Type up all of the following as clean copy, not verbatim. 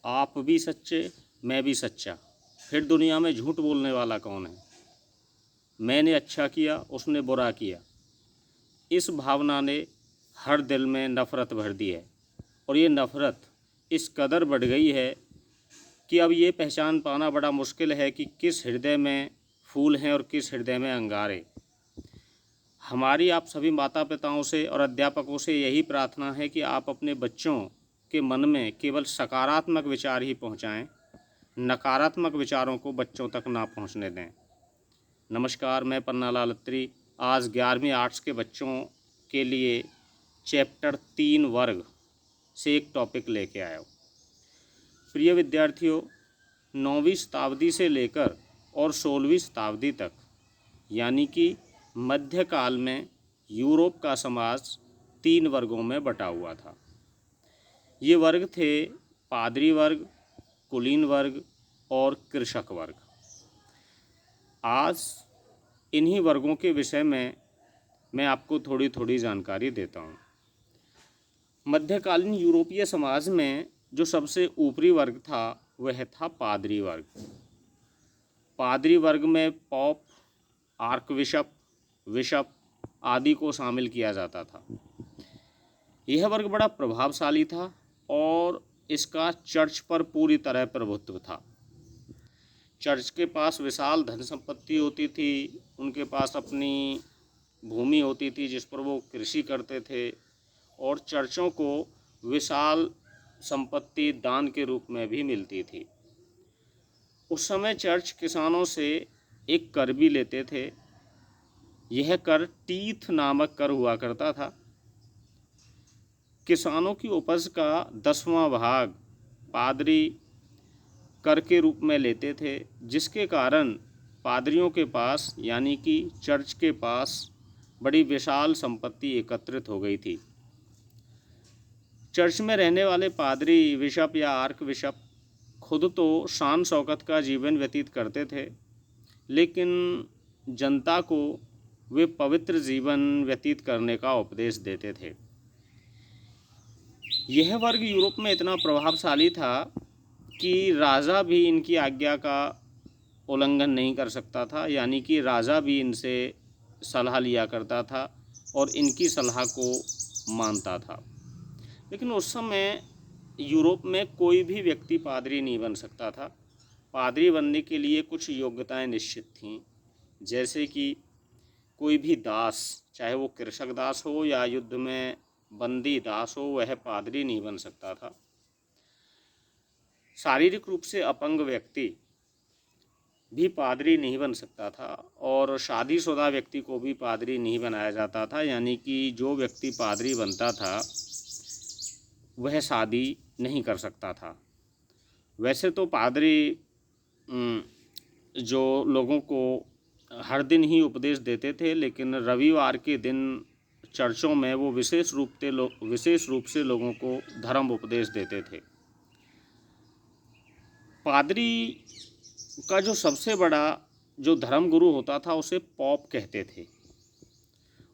आप भी सच्चे, मैं भी सच्चा, फिर दुनिया में झूठ बोलने वाला कौन है। मैंने अच्छा किया, उसने बुरा किया, इस भावना ने हर दिल में नफ़रत भर दी है। और ये नफ़रत इस कदर बढ़ गई है कि अब ये पहचान पाना बड़ा मुश्किल है कि किस हृदय में फूल हैं और किस हृदय में अंगारे। हमारी आप सभी माता पिताओं से और अध्यापकों से यही प्रार्थना है कि आप अपने बच्चों के मन में केवल सकारात्मक विचार ही पहुंचाएं, नकारात्मक विचारों को बच्चों तक ना पहुंचने दें। नमस्कार, मैं पन्नालाल अत्री आज 11वीं आर्ट्स के बच्चों के लिए चैप्टर 3 वर्ग से एक टॉपिक लेके आया हूँ। प्रिय विद्यार्थियों, 9वीं शताब्दी से लेकर और 16वीं शताब्दी तक यानी कि मध्यकाल में यूरोप का समाज 3 वर्गों में बटा हुआ था। ये वर्ग थे पादरी वर्ग, कुलीन वर्ग और कृषक वर्ग। आज इन्हीं वर्गों के विषय में मैं आपको थोड़ी थोड़ी जानकारी देता हूँ। मध्यकालीन यूरोपीय समाज में जो सबसे ऊपरी वर्ग था वह था पादरी वर्ग। पादरी वर्ग में पॉप, आर्कबिशप, बिशप आदि को शामिल किया जाता था। यह वर्ग बड़ा प्रभावशाली था और इसका चर्च पर पूरी तरह प्रभुत्व था। चर्च के पास विशाल धन संपत्ति होती थी, उनके पास अपनी भूमि होती थी जिस पर वो कृषि करते थे और चर्चों को विशाल संपत्ति दान के रूप में भी मिलती थी। उस समय चर्च किसानों से एक कर भी लेते थे। यह कर टीथ नामक कर हुआ करता था। किसानों की उपज का 10वां भाग पादरी कर के रूप में लेते थे, जिसके कारण पादरियों के पास यानी कि चर्च के पास बड़ी विशाल संपत्ति एकत्रित हो गई थी। चर्च में रहने वाले पादरी, बिशप या आर्क बिशप खुद तो शान शौकत का जीवन व्यतीत करते थे, लेकिन जनता को वे पवित्र जीवन व्यतीत करने का उपदेश देते थे। यह वर्ग यूरोप में इतना प्रभावशाली था कि राजा भी इनकी आज्ञा का उल्लंघन नहीं कर सकता था, यानी कि राजा भी इनसे सलाह लिया करता था और इनकी सलाह को मानता था। लेकिन उस समय यूरोप में कोई भी व्यक्ति पादरी नहीं बन सकता था। पादरी बनने के लिए कुछ योग्यताएं निश्चित थीं, जैसे कि कोई भी दास, चाहे वो कृषक दास हो या युद्ध में बंदी दास हो, वह पादरी नहीं बन सकता था। शारीरिक रूप से अपंग व्यक्ति भी पादरी नहीं बन सकता था और शादीशुदा व्यक्ति को भी पादरी नहीं बनाया जाता था, यानी कि जो व्यक्ति पादरी बनता था वह शादी नहीं कर सकता था। वैसे तो पादरी जो लोगों को हर दिन ही उपदेश देते थे, लेकिन रविवार के दिन चर्चों में वो विशेष रूप से लोगों को धर्म उपदेश देते थे। पादरी का जो सबसे बड़ा जो धर्म गुरु होता था उसे पॉप कहते थे।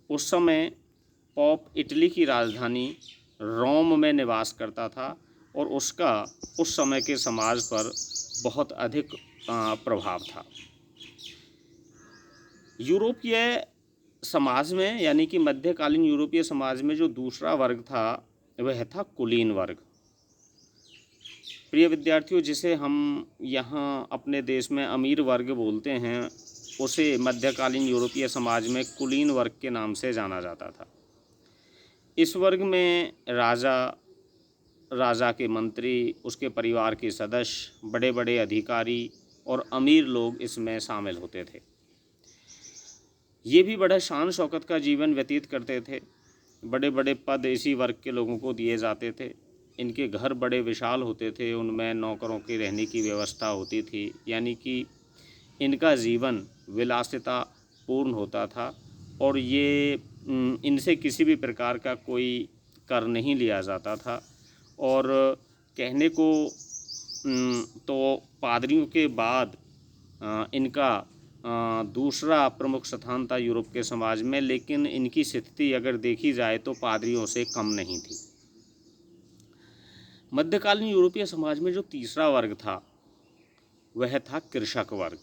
उस समय पॉप इटली की राजधानी रोम में निवास करता था और उसका उस समय के समाज पर बहुत अधिक प्रभाव था। यूरोपीय समाज में यानी कि मध्यकालीन यूरोपीय समाज में जो दूसरा वर्ग था वह था कुलीन वर्ग। प्रिय विद्यार्थियों, जिसे हम यहाँ अपने देश में अमीर वर्ग बोलते हैं, उसे मध्यकालीन यूरोपीय समाज में कुलीन वर्ग के नाम से जाना जाता था। इस वर्ग में राजा के मंत्री, उसके परिवार के सदस्य, बड़े बड़े अधिकारी और अमीर लोग इसमें शामिल होते थे। ये भी बड़ा शान शौकत का जीवन व्यतीत करते थे। बड़े बड़े पद इसी वर्ग के लोगों को दिए जाते थे। इनके घर बड़े विशाल होते थे, उनमें नौकरों की रहने की व्यवस्था होती थी, यानी कि इनका जीवन विलासिता पूर्ण होता था और ये इनसे किसी भी प्रकार का कोई कर नहीं लिया जाता था। और कहने को तो पादरियों के बाद इनका दूसरा प्रमुख स्थान था यूरोप के समाज में, लेकिन इनकी स्थिति अगर देखी जाए तो पादरियों से कम नहीं थी। मध्यकालीन यूरोपीय समाज में जो तीसरा वर्ग था वह था कृषक वर्ग।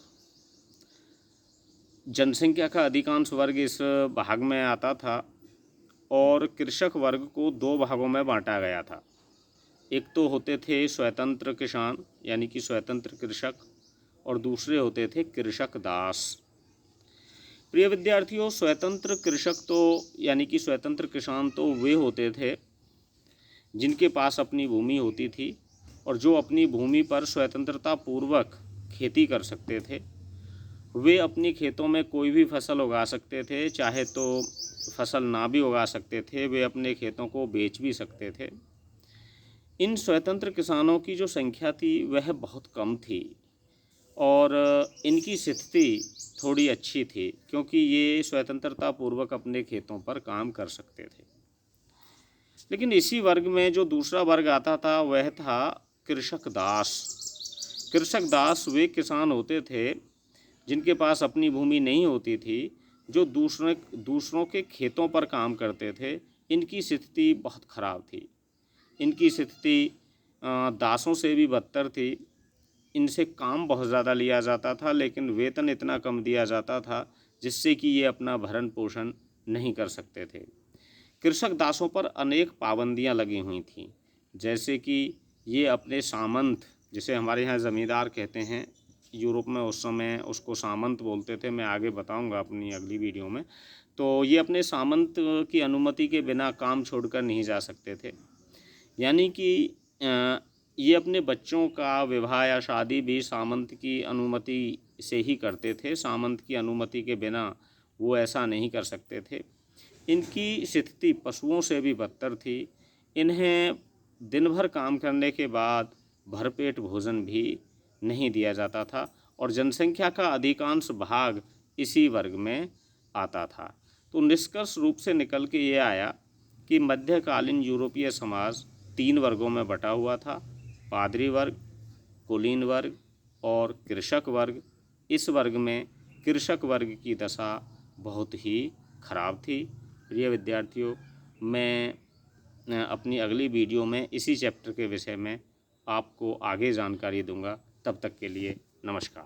जनसंख्या का अधिकांश वर्ग इस भाग में आता था और कृषक वर्ग को दो भागों में बांटा गया था। एक तो होते थे स्वतंत्र किसान यानी कि स्वतंत्र कृषक, और दूसरे होते थे कृषक दास। प्रिय विद्यार्थियों, स्वतंत्र कृषक तो यानी कि स्वतंत्र किसान तो वे होते थे जिनके पास अपनी भूमि होती थी और जो अपनी भूमि पर स्वतंत्रता पूर्वक खेती कर सकते थे। वे अपनी खेतों में कोई भी फसल उगा सकते थे, चाहे तो फसल ना भी उगा सकते थे, वे अपने खेतों को बेच भी सकते थे। इन स्वतंत्र किसानों की जो संख्या थी वह बहुत कम थी और इनकी स्थिति थोड़ी अच्छी थी क्योंकि ये स्वतंत्रता पूर्वक अपने खेतों पर काम कर सकते थे। लेकिन इसी वर्ग में जो दूसरा वर्ग आता था वह था कृषक दास। कृषक दास वे किसान होते थे जिनके पास अपनी भूमि नहीं होती थी, जो दूसरों के खेतों पर काम करते थे। इनकी स्थिति बहुत ख़राब थी। इनकी स्थिति दासों से भी बदतर थी। इनसे काम बहुत ज़्यादा लिया जाता था लेकिन वेतन इतना कम दिया जाता था जिससे कि ये अपना भरण पोषण नहीं कर सकते थे। कृषक दासों पर अनेक पाबंदियां लगी हुई थीं, जैसे कि ये अपने सामंत, जिसे हमारे यहाँ ज़मींदार कहते हैं, यूरोप में उस समय उसको सामंत बोलते थे, मैं आगे बताऊंगा अपनी अगली वीडियो में। तो ये अपने सामंत की अनुमति के बिना काम छोड़कर नहीं जा सकते थे। यानी कि ये अपने बच्चों का विवाह या शादी भी सामंत की अनुमति से ही करते थे। सामंत की अनुमति के बिना वो ऐसा नहीं कर सकते थे। इनकी स्थिति पशुओं से भी बदतर थी। इन्हें दिन भर काम करने के बाद भरपेट भोजन भी नहीं दिया जाता था और जनसंख्या का अधिकांश भाग इसी वर्ग में आता था। तो निष्कर्ष रूप से निकल के ये आया कि मध्यकालीन यूरोपीय समाज तीन वर्गों में बटा हुआ था: पादरी वर्ग, कुलीन वर्ग और कृषक वर्ग। इस वर्ग में कृषक वर्ग की दशा बहुत ही खराब थी। प्रिय विद्यार्थियों, मैं अपनी अगली वीडियो में इसी चैप्टर के विषय में आपको आगे जानकारी दूंगा। तब तक के लिए नमस्कार।